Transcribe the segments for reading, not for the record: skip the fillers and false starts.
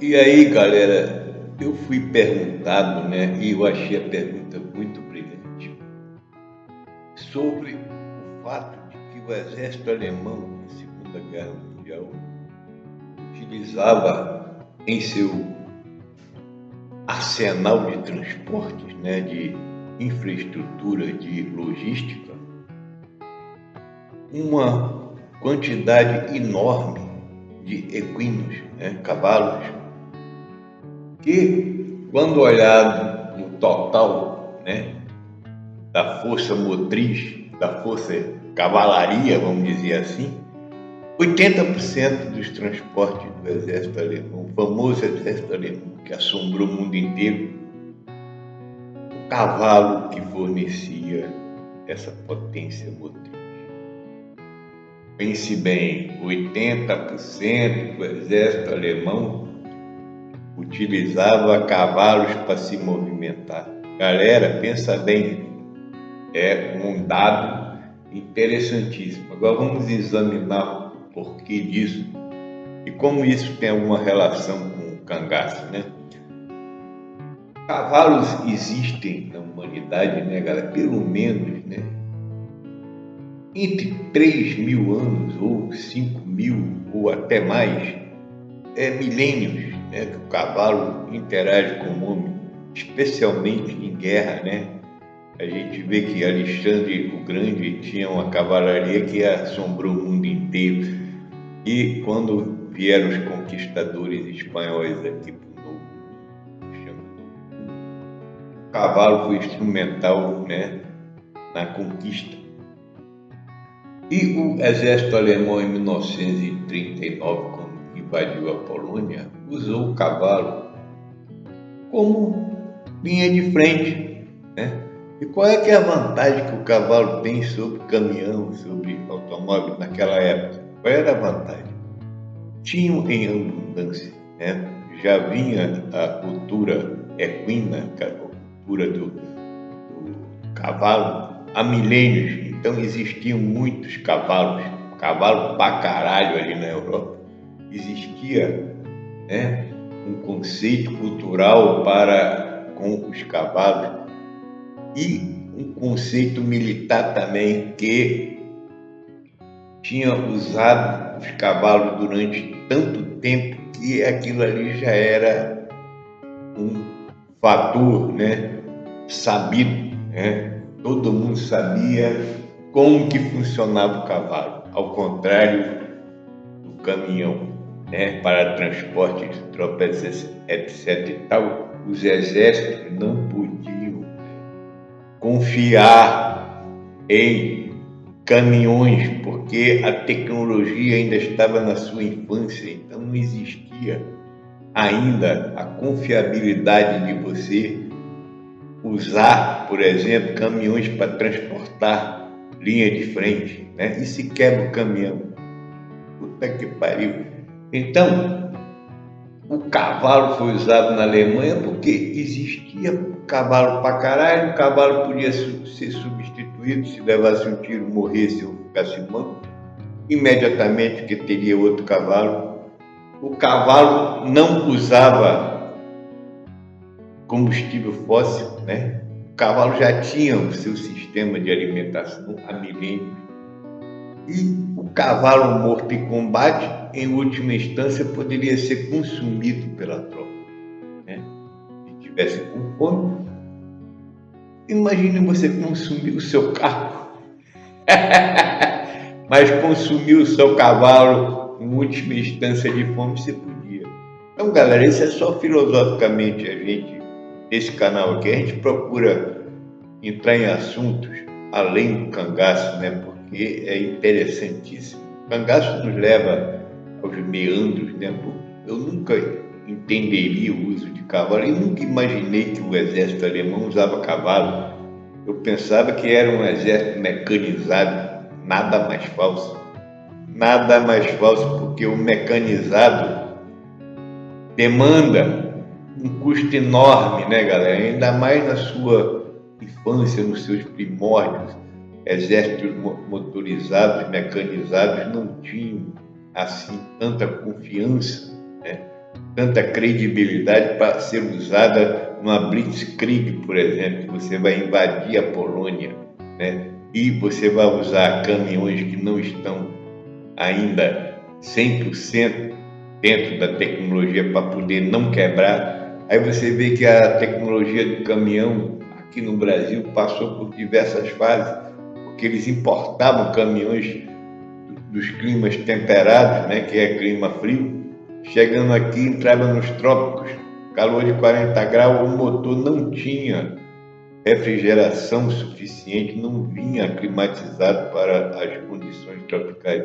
E aí, galera, eu fui perguntado, né, e eu achei a pergunta muito brilhante, sobre o fato de que o exército alemão, na Segunda Guerra Mundial, utilizava em seu arsenal de transportes, né, de infraestrutura, de logística, uma quantidade enorme de equinos, né, cavalos, que, quando olhado no total, né, da força motriz, da força cavalaria, vamos dizer assim, 80% dos transportes do exército alemão, o famoso exército alemão que assombrou o mundo inteiro, o cavalo que fornecia essa potência motriz. Pense bem, 80% do exército alemão utilizava cavalos para se movimentar. Galera, pensa bem, é um dado interessantíssimo. Agora vamos examinar o porquê disso e como isso tem alguma relação com o cangaço, né? Cavalos existem na humanidade, né, galera? Pelo menos, né, entre 3.000 anos ou 5.000 ou até mais, milênios, né, que o cavalo interage com o homem, especialmente em guerra, né? A gente vê que Alexandre o Grande tinha uma cavalaria que assombrou o mundo inteiro. E quando vieram os conquistadores espanhóis aqui para o Novo, o cavalo foi instrumental, né, na conquista. E o exército alemão, em 1939, quando invadiu a Polônia, usou o cavalo como linha de frente, né? E qual é que é a vantagem que o cavalo tem sobre caminhão, sobre automóvel naquela época? Qual era a vantagem? Tinham em abundância, né? Já vinha a cultura equina, a cultura do cavalo, há milênios. Então existiam muitos cavalos, cavalo pra caralho ali na Europa. Existia, né, um conceito cultural para com os cavalos e um conceito militar também, que tinha usado os cavalos durante tanto tempo que aquilo ali já era um fator, né, sabido, né? Todo mundo sabia como que funcionava o cavalo, ao contrário do caminhão, né, para transporte de tropas, etc. e tal. Os exércitos não podiam confiar em caminhões, porque a tecnologia ainda estava na sua infância, então não existia ainda a confiabilidade de você usar, por exemplo, caminhões para transportar linha de frente, né? E se quebra o caminhão, puta que pariu. Então, o cavalo foi usado na Alemanha porque existia cavalo pra caralho, o cavalo podia ser substituído se levasse um tiro, morresse ou ficasse manco, imediatamente, porque teria outro cavalo. O cavalo não usava combustível fóssil, né? O cavalo já tinha o seu sistema de alimentação há milênios. E o cavalo morto em combate, em última instância, poderia ser consumido pela tropa, né? Se tivesse com fome, imagine você consumir o seu carro, mas consumir o seu cavalo, em última instância, de fome, você podia. Então, galera, isso é só filosoficamente. Esse canal aqui, a gente procura entrar em assuntos além do cangaço, né? Porque é interessantíssimo. O cangaço nos leva aos meandros, né? Eu nunca entenderia o uso de cavalo. Eu nunca imaginei que o exército alemão usava cavalo. Eu pensava que era um exército mecanizado. Nada mais falso. Nada mais falso, porque o mecanizado demanda um custo enorme, né, galera? Ainda mais na sua infância, nos seus primórdios. Exércitos motorizados, mecanizados não tinham assim tanta confiança, né, tanta credibilidade para ser usada numa blitzkrieg, por exemplo. Você vai invadir a Polônia, né? E você vai usar caminhões que não estão ainda 100% dentro da tecnologia para poder não quebrar. Aí você vê que a tecnologia do caminhão aqui no Brasil passou por diversas fases, porque eles importavam caminhões dos climas temperados, né, que é clima frio, chegando aqui entrava nos trópicos, calor de 40 graus, o motor não tinha refrigeração suficiente, não vinha climatizado para as condições tropicais.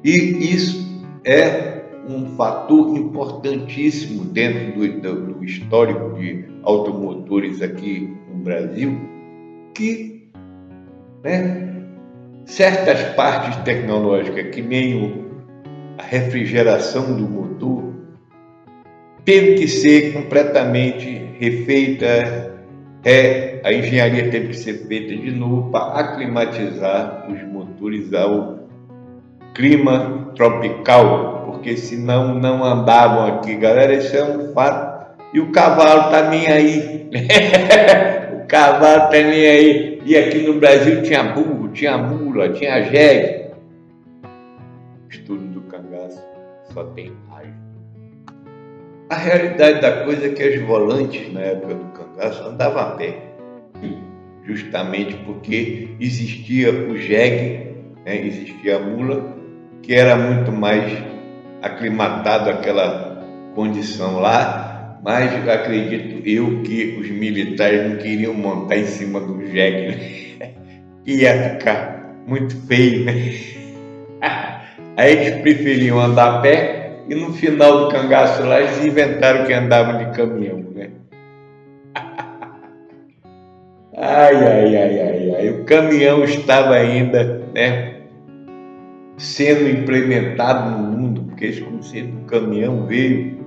E isso é um fator importantíssimo dentro do histórico de automotores aqui no Brasil, que, né, certas partes tecnológicas, que nem a refrigeração do motor, teve que ser completamente refeita, a engenharia teve que ser feita de novo para aclimatizar os motores ao clima tropical, porque senão não andavam aqui, galera, isso é um fato. E o cavalo tá nem aí. O cavalo tá nem aí. E aqui no Brasil tinha burro, tinha mula, tinha jegue. O estudo do cangaço só tem raiva. A realidade da coisa é que as volantes na época do cangaço andavam a pé, justamente porque existia o jegue, né? Existia a mula, que era muito mais aclimatado àquela condição lá, mas acredito eu que os militares não queriam montar em cima do jegue, né? Ia ficar muito feio, né? Aí eles preferiam andar a pé e no final do cangaço lá eles inventaram que andavam de caminhão, né? Ai, ai, ai, ai, ai. O caminhão estava ainda, né, sendo implementado no mundo, porque esse conceito do caminhão veio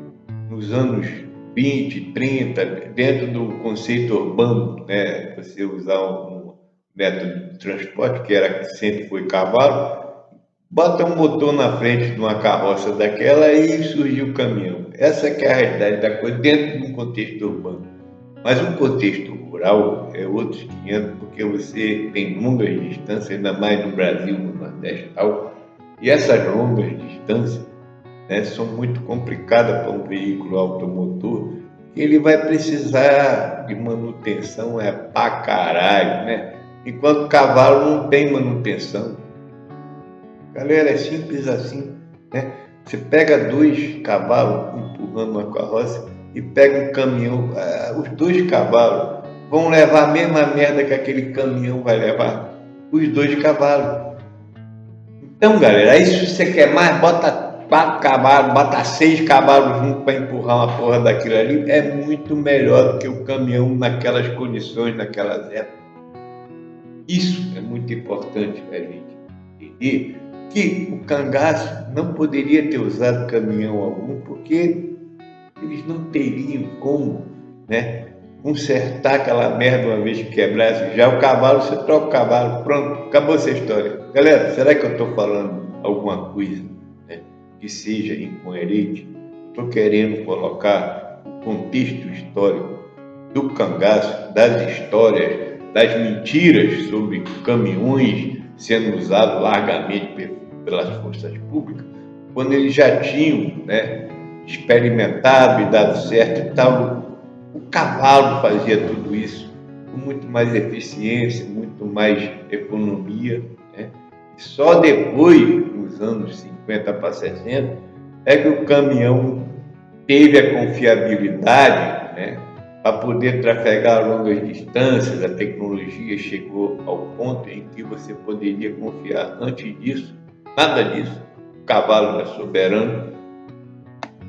nos anos 20, 30, dentro do conceito urbano, né? Você usar um método de transporte que sempre foi cavalo, bota um motor na frente de uma carroça daquela e surgiu o caminhão. Essa que é a realidade da coisa dentro de um contexto urbano. Mas o contexto rural é outros 500, porque você tem longas distâncias, ainda mais no Brasil, no Nordeste e tal, e essas longas distâncias, né, são muito complicadas para um veículo automotor, que ele vai precisar de manutenção pra caralho, né? Enquanto o cavalo não tem manutenção. Galera, é simples assim, né? Você pega 2 cavalos empurrando uma carroça e pega um caminhão, os 2 cavalos vão levar a mesma merda que aquele caminhão vai levar, os 2 cavalos. Então, galera, aí se você quer mais, bota 4 cavalos, bota 6 cavalos junto para empurrar uma porra daquilo ali, é muito melhor do que o caminhão naquelas condições, naquelas épocas. Isso é muito importante para a gente entender, que o cangaço não poderia ter usado caminhão algum, porque eles não teriam como, né, consertar aquela merda uma vez que quebrasse. Já o cavalo, você troca o cavalo, pronto, acabou essa história. Galera, será que eu estou falando alguma coisa, né, que seja incoerente? Estou querendo colocar o contexto histórico do cangaço, das histórias, das mentiras sobre caminhões sendo usados largamente pelas forças públicas, quando eles já tinham, né, experimentado e dado certo e tal. O cavalo fazia tudo isso com muito mais eficiência, muito mais economia, né? E só depois, nos anos 50 para 60, é que o caminhão teve a confiabilidade, né, para poder trafegar longas distâncias. A tecnologia chegou ao ponto em que você poderia confiar. Antes disso, nada disso. O cavalo era soberano